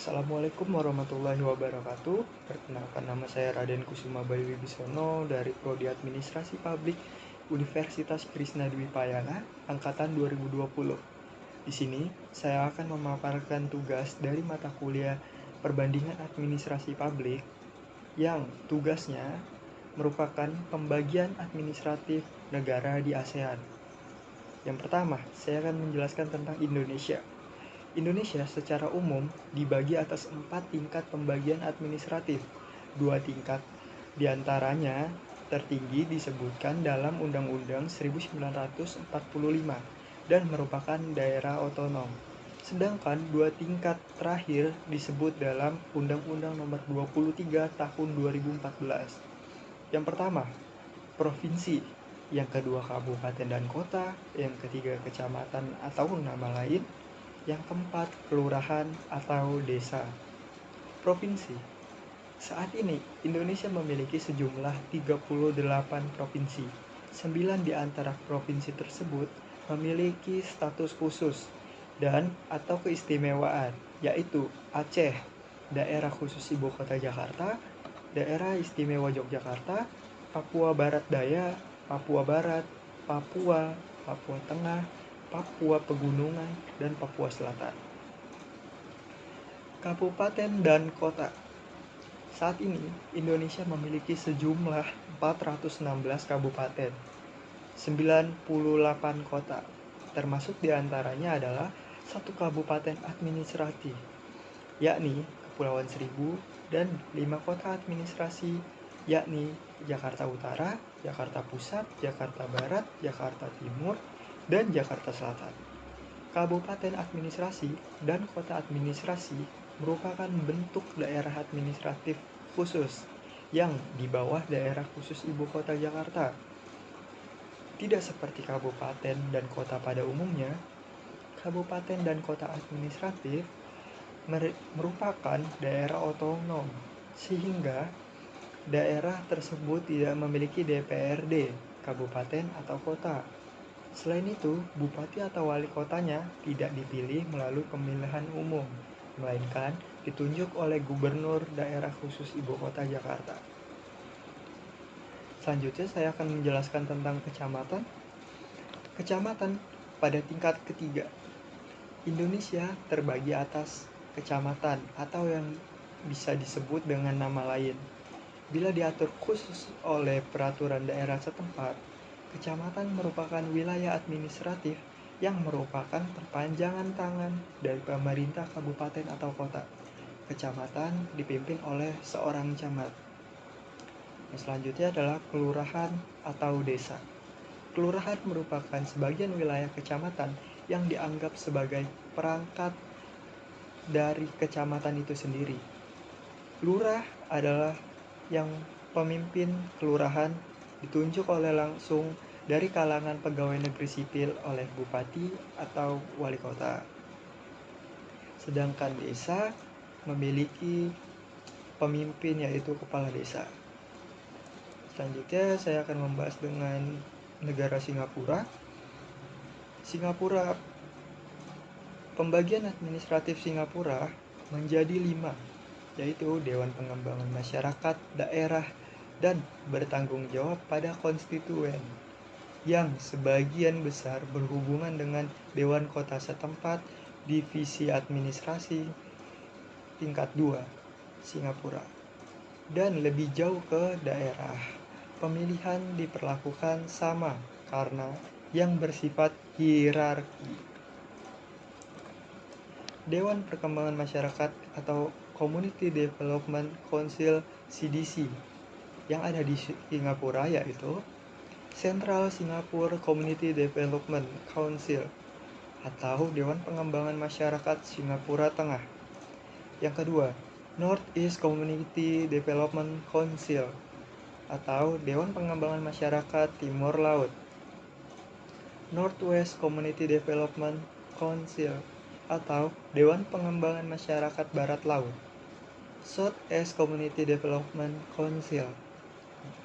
Assalamualaikum warahmatullahi wabarakatuh. Perkenalkan, nama saya Raden Kusuma Bayu Wibisono dari Prodi Administrasi Publik Universitas Krishna Dwi Payana, angkatan 2020. Di sini saya akan memaparkan tugas dari mata kuliah Perbandingan Administrasi Publik yang tugasnya merupakan pembagian administratif negara di ASEAN. Yang pertama, saya akan menjelaskan tentang Indonesia. Indonesia secara umum dibagi atas 4 tingkat pembagian administratif. 2 tingkat diantaranya tertinggi disebutkan dalam Undang-Undang 1945 dan merupakan daerah otonom. Sedangkan 2 tingkat terakhir disebut dalam Undang-Undang Nomor 23 Tahun 2014. Yang pertama, provinsi. Yang kedua, kabupaten dan kota. Yang ketiga, kecamatan atau nama lain. Yang keempat, kelurahan atau desa. Provinsi. Saat ini, Indonesia memiliki sejumlah 38 provinsi. 9 di antara provinsi tersebut memiliki status khusus dan atau keistimewaan, yaitu Aceh, Daerah Khusus Ibu Kota Jakarta, Daerah Istimewa Yogyakarta, Papua Barat Daya, Papua Barat, Papua, Papua Tengah, Papua Pegunungan, dan Papua Selatan. Kabupaten dan kota. Saat ini, Indonesia memiliki sejumlah 416 kabupaten, 98 kota, termasuk diantaranya adalah 1 kabupaten administratif, yakni Kepulauan Seribu, dan 5 kota administrasi, yakni Jakarta Utara, Jakarta Pusat, Jakarta Barat, Jakarta Timur, dan Jakarta Selatan. Kabupaten administrasi dan kota administrasi merupakan bentuk daerah administratif khusus yang di bawah daerah khusus Ibu Kota Jakarta. Tidak seperti kabupaten dan kota pada umumnya, kabupaten dan kota administratif merupakan daerah otonom, sehingga daerah tersebut tidak memiliki DPRD, kabupaten atau kota. Selain itu, bupati atau wali kotanya tidak dipilih melalui pemilihan umum, melainkan ditunjuk oleh gubernur daerah khusus Ibu Kota Jakarta. Selanjutnya saya akan menjelaskan tentang kecamatan. Kecamatan pada tingkat ketiga. Indonesia terbagi atas kecamatan atau yang bisa disebut dengan nama lain. Bila diatur khusus oleh peraturan daerah setempat, kecamatan merupakan wilayah administratif yang merupakan perpanjangan tangan dari pemerintah kabupaten atau kota. Kecamatan dipimpin oleh seorang camat. Selanjutnya adalah kelurahan atau desa. Kelurahan merupakan sebagian wilayah kecamatan yang dianggap sebagai perangkat dari kecamatan itu sendiri. Lurah adalah yang pemimpin kelurahan ditunjuk oleh langsung dari kalangan pegawai negeri sipil oleh bupati atau wali kota. Sedangkan desa memiliki pemimpin yaitu kepala desa. Selanjutnya saya akan membahas dengan negara Singapura. Singapura, pembagian administratif Singapura menjadi 5, yaitu Dewan Pengembangan Masyarakat Daerah dan bertanggung jawab pada konstituen, yang sebagian besar berhubungan dengan Dewan Kota setempat, Divisi Administrasi tingkat 2, Singapura. Dan lebih jauh ke daerah, pemilihan diperlakukan sama karena yang bersifat hierarki. Dewan Perkembangan Masyarakat atau Community Development Council CDC yang ada di Singapura yaitu Central Singapore Community Development Council atau Dewan Pengembangan Masyarakat Singapura Tengah. Yang kedua, North East Community Development Council atau Dewan Pengembangan Masyarakat Timur Laut. Northwest Community Development Council atau Dewan Pengembangan Masyarakat Barat Laut. Southeast Community Development Council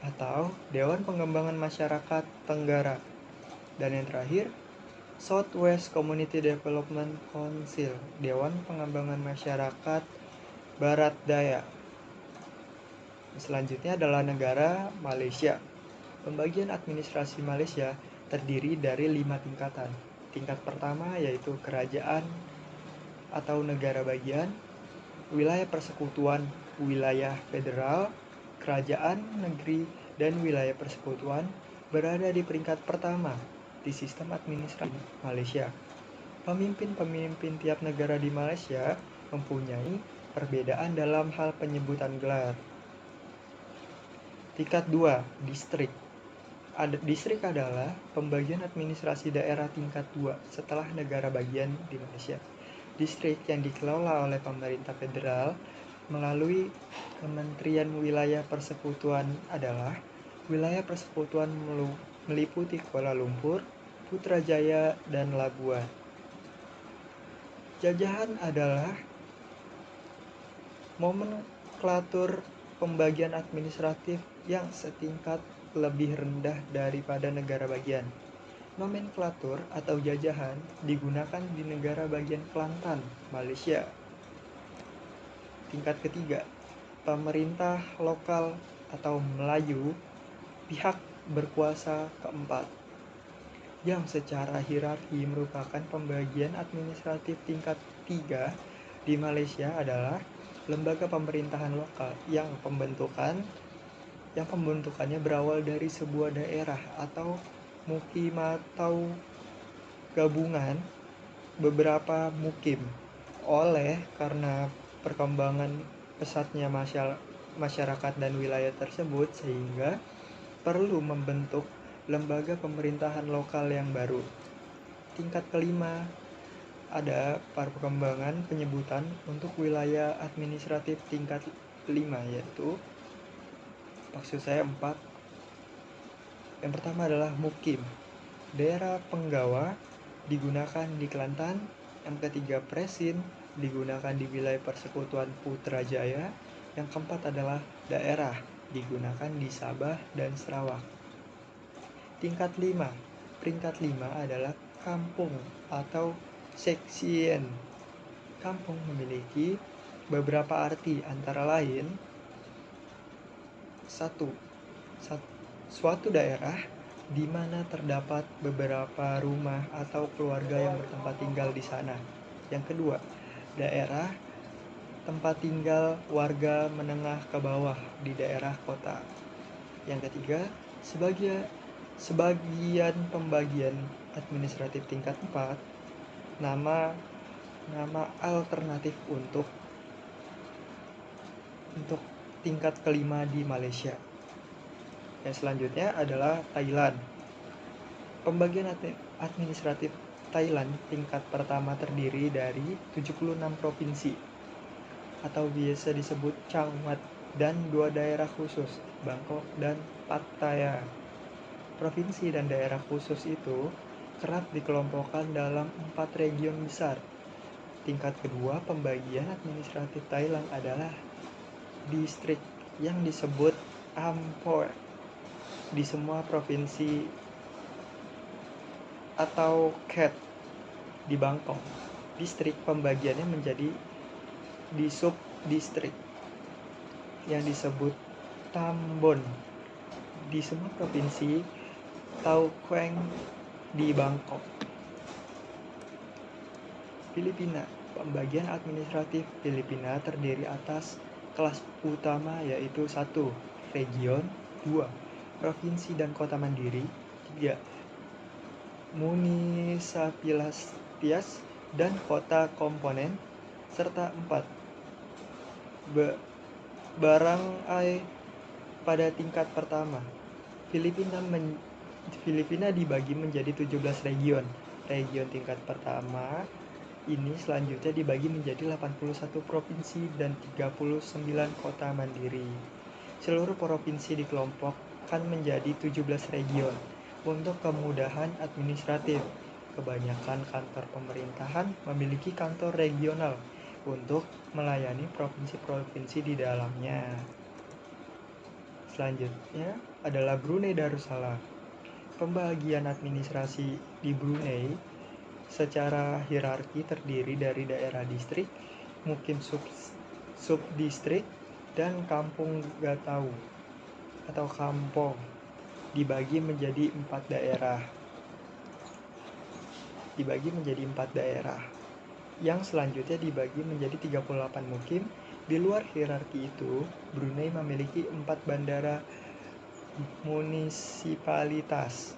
atau Dewan Pengembangan Masyarakat Tenggara. Dan yang terakhir, Southwest Community Development Council, Dewan Pengembangan Masyarakat Barat Daya. Selanjutnya adalah negara Malaysia. Pembagian administrasi Malaysia terdiri dari 5 tingkatan. Tingkat pertama yaitu kerajaan atau negara bagian, wilayah persekutuan, wilayah federal, kerajaan negeri, dan wilayah persekutuan berada di peringkat pertama di sistem administrasi Malaysia. Pemimpin-pemimpin tiap negara di Malaysia mempunyai perbedaan dalam hal penyebutan gelar. Tingkat 2, distrik. Distrik adalah pembagian administrasi daerah tingkat 2 setelah negara bagian di Malaysia. Distrik yang dikelola oleh pemerintah federal melalui Kementerian Wilayah Persekutuan adalah wilayah persekutuan meliputi Kuala Lumpur, Putrajaya, dan Labuan. Jajahan adalah nomenklatur pembagian administratif yang setingkat lebih rendah daripada negara bagian. Nomenklatur atau jajahan digunakan di negara bagian Kelantan, Malaysia. Tingkat ketiga, pemerintah lokal atau Melayu, pihak berkuasa keempat, yang secara hierarki merupakan pembagian administratif tingkat 3 di Malaysia adalah lembaga pemerintahan lokal yang pembentukannya berawal dari sebuah daerah atau mukim atau gabungan beberapa mukim. Karena perkembangan pesatnya masyarakat dan wilayah tersebut, sehingga perlu membentuk lembaga pemerintahan lokal yang baru. Tingkat kelima ada perkembangan penyebutan untuk wilayah administratif tingkat 5, yaitu maksud saya 4. Yang pertama adalah mukim. Daerah penggawa digunakan di Kelantan. Yang ketiga, presin digunakan di wilayah persekutuan Putrajaya. Yang keempat adalah daerah digunakan di Sabah dan Sarawak. Peringkat 5 adalah kampung atau seksien. Kampung memiliki beberapa arti, antara lain: 1. Suatu daerah di mana terdapat beberapa rumah atau keluarga yang bertempat tinggal di sana. Yang kedua, daerah tempat tinggal warga menengah ke bawah di daerah kota. Yang ketiga, sebagian pembagian administratif tingkat 4, nama alternatif untuk tingkat kelima di Malaysia. Yang selanjutnya adalah Thailand. Pembagian administratif Thailand tingkat pertama terdiri dari 76 provinsi atau biasa disebut Changmat dan 2 daerah khusus, Bangkok dan Pattaya. Provinsi dan daerah khusus itu kerap dikelompokkan dalam 4 region besar. Tingkat kedua pembagian administratif Thailand adalah distrik yang disebut Amphoe di semua provinsi atau Khet di Bangkok. Distrik pembagiannya menjadi di sub-distrik yang disebut Tambon di semua provinsi, Tau Kweng di Bangkok. Filipina. Pembagian administratif Filipina terdiri atas kelas utama, yaitu 1. Region, 2. Provinsi dan kota mandiri, 3. Munisipalitas dan kota komponen, serta 4. Barangay pada tingkat pertama. Filipina dibagi menjadi 17 region. Region tingkat pertama ini selanjutnya dibagi menjadi 81 provinsi dan 39 kota mandiri. Seluruh provinsi dikelompokkan menjadi 17 region untuk kemudahan administratif. Kebanyakan kantor pemerintahan memiliki kantor regional untuk melayani provinsi-provinsi di dalamnya. Selanjutnya adalah Brunei Darussalam. Pembagian administrasi di Brunei secara hierarki terdiri dari daerah distrik, mukim subdistrik, dan Kampung Gatau atau Kampong dibagi menjadi 4 daerah. Yang selanjutnya dibagi menjadi 38 mukim. Di luar hierarki itu, Brunei memiliki 4 bandara munisipalitas.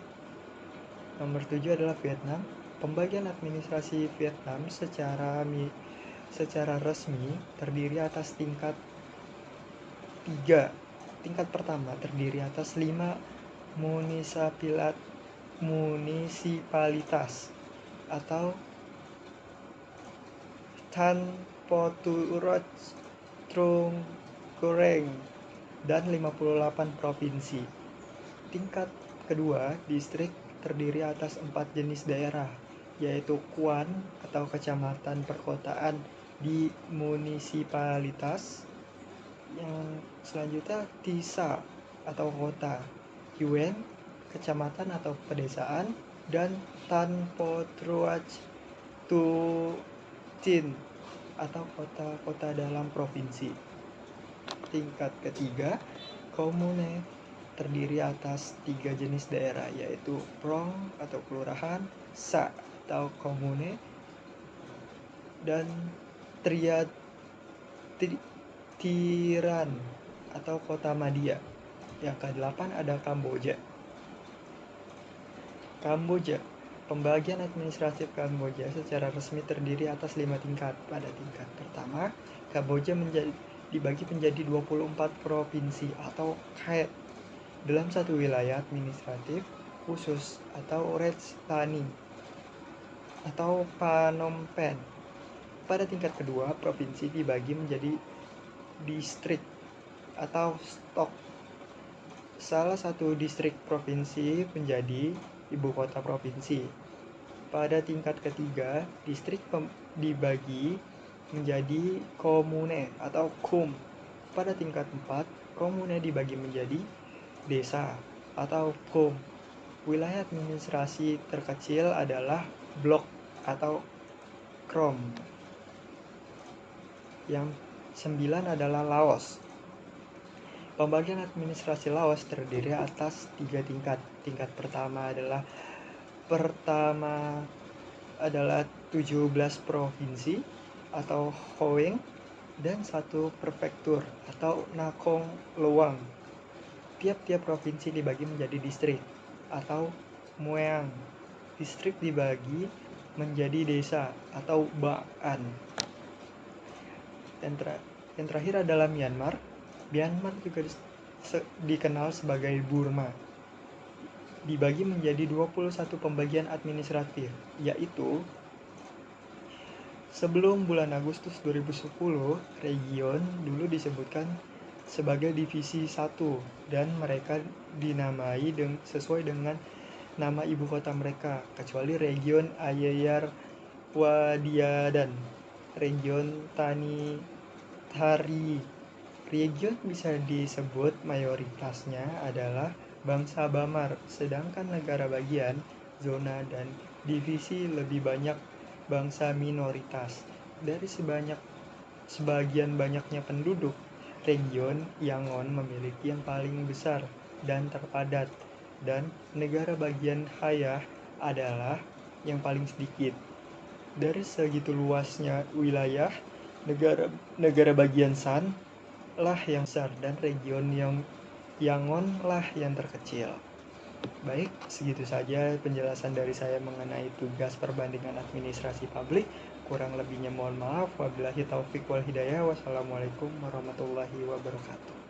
Nomor 7 adalah Vietnam. Pembagian administrasi Vietnam secara resmi terdiri atas tingkat 3. Tingkat pertama terdiri atas 5 munisipalitas atau Tan Poturot, Trung Goreng, dan 58 provinsi. Tingkat kedua, distrik terdiri atas 4 jenis daerah, yaitu Kuan atau kecamatan perkotaan di munisipalitas. Yang selanjutnya Tisa atau kota, Yuen, kecamatan atau pedesaan, dan Tan Po Truach Tu Chin atau kota-kota dalam provinsi. Tingkat ketiga, komune terdiri atas 3 jenis daerah, yaitu Prong atau kelurahan, Sa atau komune, dan Tiran atau kota madya. Yang ke-8 ada Kamboja. Pembagian administratif Kamboja secara resmi terdiri atas 5 tingkat. Pada tingkat pertama, Kamboja dibagi menjadi 24 provinsi atau khet dalam satu wilayah administratif khusus atau Rajthani atau Phnom Penh. Pada tingkat kedua, provinsi dibagi menjadi distrik atau stok. Salah satu distrik provinsi menjadi ibu kota provinsi. Pada tingkat ketiga, distrik dibagi menjadi komune atau kum. Pada tingkat 4, komune dibagi menjadi desa atau kum. Wilayah administrasi terkecil adalah blok atau krom. Yang 9 adalah Laos. Pembagian administrasi Laos terdiri atas 3 tingkat. Tingkat pertama adalah 17 provinsi atau Hoeng dan 1 prefektur atau Nakhon Luang. Tiap-tiap provinsi dibagi menjadi distrik atau mueang. Distrik dibagi menjadi desa atau baan. Yang terakhir adalah Myanmar. Myanmar juga dikenal sebagai Burma. Dibagi menjadi 21 pembagian administratif, yaitu sebelum bulan Agustus 2010, region dulu disebutkan sebagai divisi 1 dan mereka dinamai sesuai dengan nama ibu kota mereka, kecuali region Ayeyar Wadiadan, region Tari. Region bisa disebut mayoritasnya adalah bangsa Bamar, sedangkan negara bagian, zona, dan divisi lebih banyak bangsa minoritas. Dari sebagian banyaknya penduduk, region Yangon memiliki yang paling besar dan terpadat, dan negara bagian Hayah adalah yang paling sedikit. Dari segitu luasnya wilayah, negara bagian Shan lah yang besar dan region Yangon lah yang terkecil. Baik, segitu saja penjelasan dari saya mengenai tugas perbandingan administrasi publik. Kurang lebihnya mohon maaf. Wabillahi taufik wal hidayah. Wassalamualaikum warahmatullahi wabarakatuh.